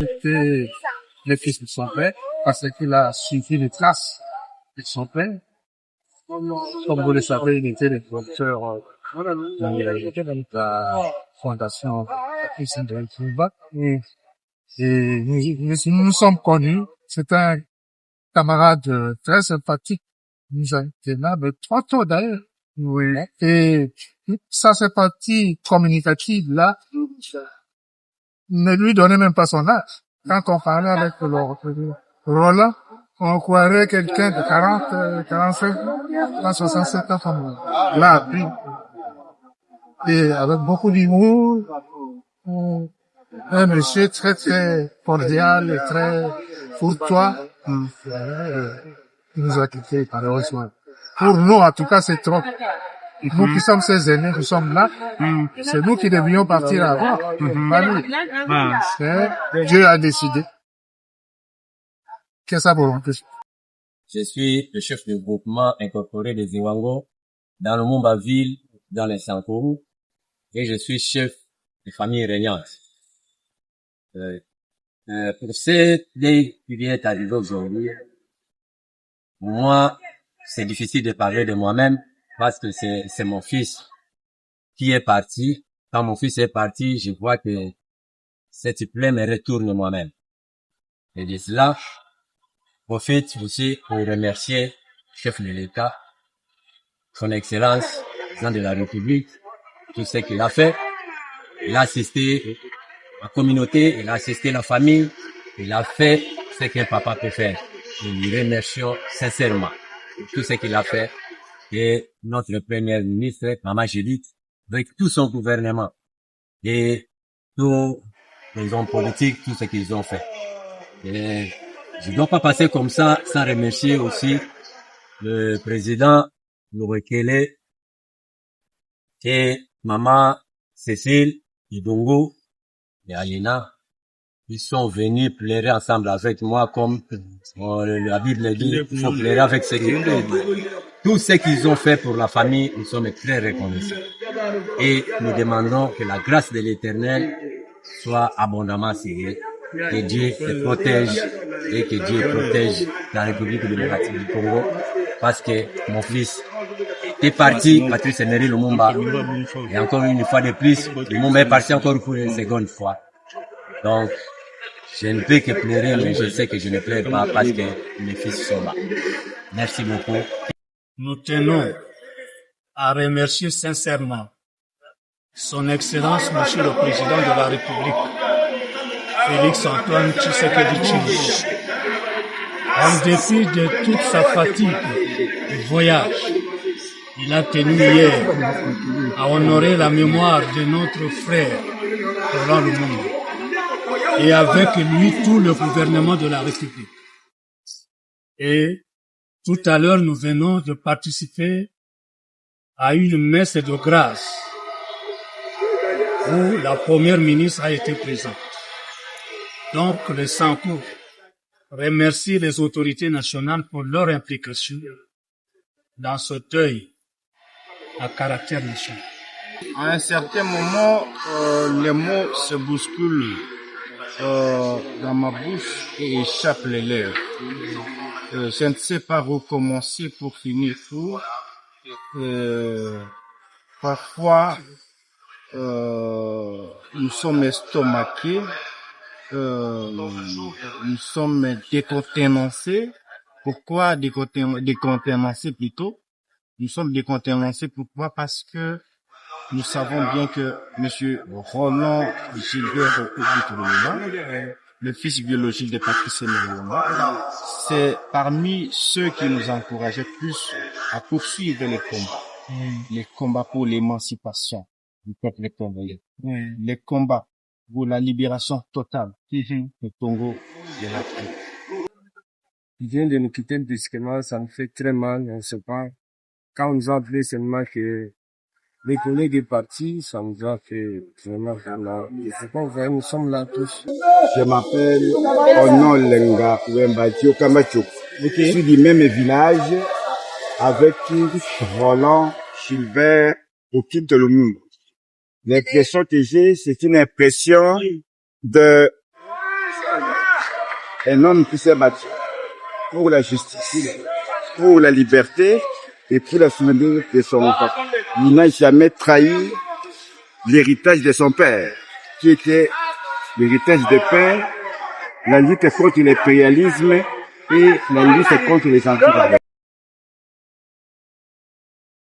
C'était le fils de son père, parce qu'il a suivi les traces de son père. Comme vous le savez, il était le producteur de la fondation Patrice Ndoué Toumba. Et nous sommes connus. C'est un camarade très sympathique. Nous avons été là, mais trop tôt d'ailleurs. Oui. Et ça, cette partie communicative là, ne lui donnait même pas son âge. Quand on parlait avec Roland, on croirait quelqu'un de 40, 45, 67 ans. Là, puis, et avec beaucoup d'humour, un monsieur très, très cordial et très courtois, qui nous a quittés, malheureusement. Pour nous, en tout cas, c'est trop. Nous qui sommes ses aînés, nous sommes là. C'est nous qui devions partir avant. Pas lui. Dieu a décidé. Qu'est-ce que ça pour vous? Je suis le chef du groupement incorporé des Iwango dans le Mumba-Ville, dans les Sankourou, et je suis chef de famille régnante. Pour cette idée qui vient d'arriver aujourd'hui, moi, c'est difficile de parler de moi-même parce que c'est mon fils qui est parti. Quand mon fils est parti, je vois que cette plaie me retourne moi-même. Et de cela, profite aussi pour remercier le chef de l'État, son Excellence, président de la République, tout ce qu'il a fait. Il a assisté la communauté, il a assisté la famille, il a fait ce qu'un papa peut faire. Nous lui remercions sincèrement pour tout ce qu'il a fait. Et notre premier ministre, Maman Judith, avec tout son gouvernement et tous les hommes politiques, tout ce qu'ils ont fait. Et je ne dois pas passer comme ça sans remercier aussi le président Lourekele et maman Cécile Idongo et Alina. Ils sont venus pleurer ensemble avec moi comme la Bible dit, il faut pleurer avec ceux qui pleurent. Tout ce qu'ils ont fait pour la famille, nous sommes très reconnaissants. Et nous demandons que la grâce de l'Éternel soit abondamment sur eux. Que Dieu les protège et que Dieu protège la République démocratique du Congo. Parce que mon fils est parti, Patrice Emery Lumumba. Et encore une fois de plus, Lumumba est parti encore pour une seconde fois. Donc, je ne peux que pleurer, mais je sais que je ne pleure pas parce que mes fils sont là. Merci beaucoup. Nous tenons à remercier sincèrement Son Excellence, Monsieur le Président de la République, Félix Antoine Tshisekedi Tshilombo. En dépit de toute sa fatigue du voyage, il a tenu hier à honorer la mémoire de notre frère Roland Lumumba et avec lui tout le gouvernement de la République. Et tout à l'heure, nous venons de participer à une messe de grâce où la première ministre a été présente. Donc, le Sanko remercie les autorités nationales pour leur implication dans ce deuil à caractère national. À un certain moment, les mots se bousculent dans ma bouche et échappent les lèvres. Je ne sais pas recommencer pour finir tout. Parfois, nous sommes estomaqués, nous sommes décontenancés. Pourquoi décontenancés plutôt? Nous sommes décontenancés pourquoi? Parce que nous savons bien que Monsieur Roland Gilbert Lumumba, le fils biologique de Patrice Emery Lumumba, c'est parmi ceux qui nous encourageaient plus à poursuivre les combats pour l'émancipation du peuple congolais, les combats pour la libération totale du Congo de l'Afrique. Il vient de nous quitter brusquement, ça nous fait très mal, on ne sait pas. Quand on nous a appelé seulement que les collègues est parti, ça nous a fait vraiment mal. Je sais pas, nous sommes là tous. Je m'appelle Ono Lenga Wembatio Kamacho. Je suis du même village avec Roland Gilbert Okip de Lumumba. L'impression que j'ai, c'est une impression de un homme qui s'est battu pour la justice, pour la liberté et pour la souveraineté de son peuple. Il n'a jamais trahi l'héritage de son père, qui était l'héritage de père, la lutte contre l'impérialisme et la lutte contre les empires.